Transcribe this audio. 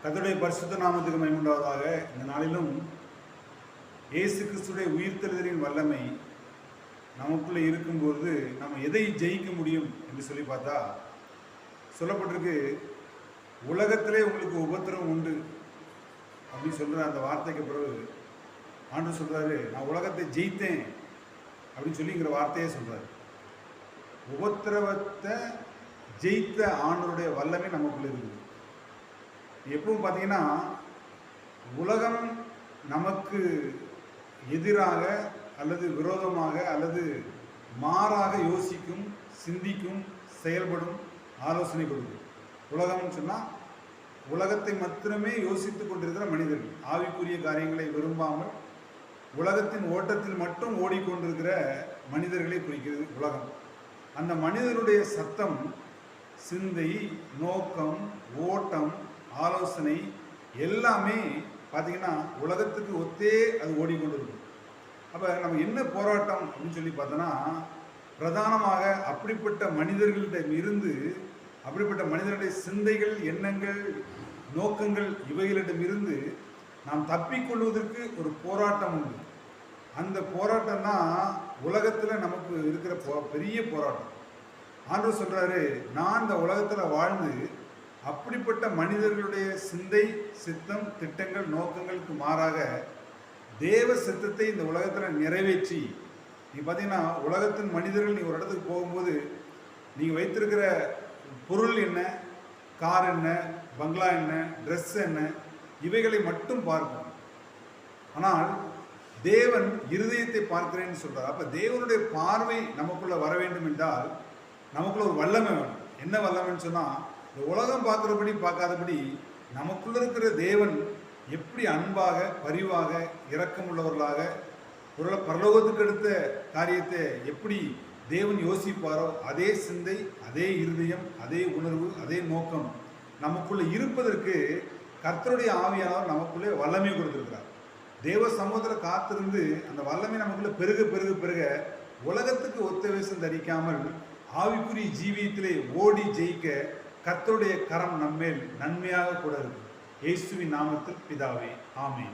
கர்த்தருடைய பரிசுத்த நாமத்துக்கு மகிமை உண்டாவதாக. இந்த நாளிலும் இயேசு கிறிஸ்துடைய உயிர்த்தெழுதலின் வல்லமை நமக்குள்ளே இருக்கும்போது நம்ம எதை ஜெயிக்க முடியும் என்று சொல்லி பார்த்தா சொல்லப்பட்டிருக்கு, உலகத்திலே உங்களுக்கு உபத்திரம் உண்டு அப்படின்னு சொல்கிற அந்த வார்த்தைக்கு பிறகு ஆண்டவர் சொல்கிறாரு, நான் உலகத்தை ஜெயித்தேன் அப்படின்னு சொல்லிங்கிற வார்த்தையே சொல்கிறார். உபத்திரவத்தை ஜெயித்த ஆண்டவருடைய வல்லமை நமக்குள்ளே இருக்குது. எப்பவும் பார்த்தீங்கன்னா, உலகம் நமக்கு எதிராக அல்லது விரோதமாக அல்லது மாறாக யோசிக்கும், சிந்திக்கும், செயல்படும், ஆலோசனை கொடுக்கும். உலகம்னு சொன்னால் உலகத்தை மாத்திரமே யோசித்து கொண்டிருக்கிற மனிதர்கள், ஆவிக்குரிய காரியங்களை விரும்பாமல் உலகத்தின் ஓட்டத்தில் மட்டும் ஓடிக்கொண்டிருக்கிற மனிதர்களை குறிக்கிறது உலகம். அந்த மனிதனுடைய சத்தம், சிந்தை, நோக்கம், ஓட்டம், ஆலோசனை எல்லாமே பார்த்தீங்கன்னா உலகத்துக்கு ஒத்தே அது ஓடிக்கொண்டிருக்கும். அப்போ நம்ம என்ன போராட்டம் அப்படின்னு சொல்லி பார்த்தோன்னா, பிரதானமாக அப்படிப்பட்ட மனிதர்களிடம் இருந்து, அப்படிப்பட்ட மனிதர்களுடைய சிந்தைகள், எண்ணங்கள், நோக்கங்கள் இவைகளிடமிருந்து நாம் தப்பிக்கொள்வதற்கு ஒரு போராட்டம் உண்டு. அந்த போராட்டம் தான் உலகத்தில் நமக்கு இருக்கிற பெரிய போராட்டம். ஆண்டவர் சொல்கிறாரு, நான் இந்த உலகத்தில் வாழ்ந்து அப்படிப்பட்ட மனிதர்களுடைய சிந்தை, சித்தம், திட்டங்கள், நோக்கங்களுக்கு மாறாக தேவ சித்தத்தை இந்த உலகத்தில் நிறைவேற்றி, நீ பார்த்தீங்கன்னா உலகத்தின் மனிதர்கள் நீ ஒரு இடத்துக்கு போகும்போது நீங்கள் வைத்திருக்கிற பொருள் என்ன, கார் என்ன, பங்களா என்ன, ட்ரெஸ் என்ன, இவைகளை மட்டும் பார்க்கும். ஆனால் தேவன் இருதயத்தை பார்க்கிறேன்னு சொல்கிறார். அப்போ தேவனுடைய பார்வை நமக்குள்ளே வர வேண்டும் என்றால் நமக்குள்ள ஒரு வல்லமை வேணும். என்ன வல்லமைன்னு சொன்னால், இந்த உலகம் பார்க்குறபடி பார்க்காதபடி நமக்குள்ள இருக்கிற தேவன் எப்படி அன்பாக, பரிவாக, இரக்கமுள்ளவர்களாக, பரலோகத்துக்கு எடுத்த காரியத்தை எப்படி தேவன் யோசிப்பாரோ அதே சிந்தை, அதே இருதயம், அதே உணர்வு, அதே நோக்கம் நமக்குள்ளே இருப்பதற்கு கர்த்தருடைய ஆவியானவர் நமக்குள்ளே வல்லமை கொடுத்திருக்கிறார். தேவ சமூகத்தில் காத்திருந்து அந்த வல்லமை நமக்குள்ளே பெருக பெருக பெருக உலகத்துக்கு ஒத்த வேஷம் தரிக்காமல் ஆவிக்குரிய ஜீவியத்திலே ஓடி ஜெயிக்க கர்த்தருடைய கரம் நம்மேல் நன்மையாக கூட இருக்கு. இயேசுவின் நாமத்தில் பிதாவே, ஆமென்.